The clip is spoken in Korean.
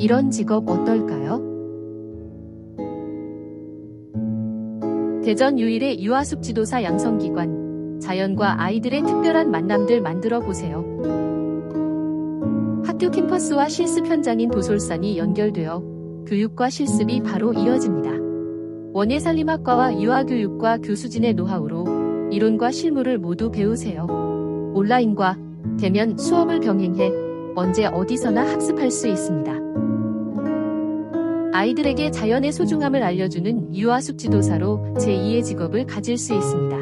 이런 직업 어떨까요? 대전 유일의 유아숲 지도사 양성기관, 자연과 아이들의 특별한 만남들 만들어 보세요. 학교 캠퍼스와 실습 현장인 도솔산이 연결되어 교육과 실습이 바로 이어집니다. 원예살림학과와 유아교육과 교수진의 노하우로 이론과 실무를 모두 배우세요. 온라인과 대면 수업을 병행해 언제 어디서나 학습할 수 있습니다. 아이들에게 자연의 소중함을 알려주는 유아숲 지도사로 제2의 직업을 가질 수 있습니다.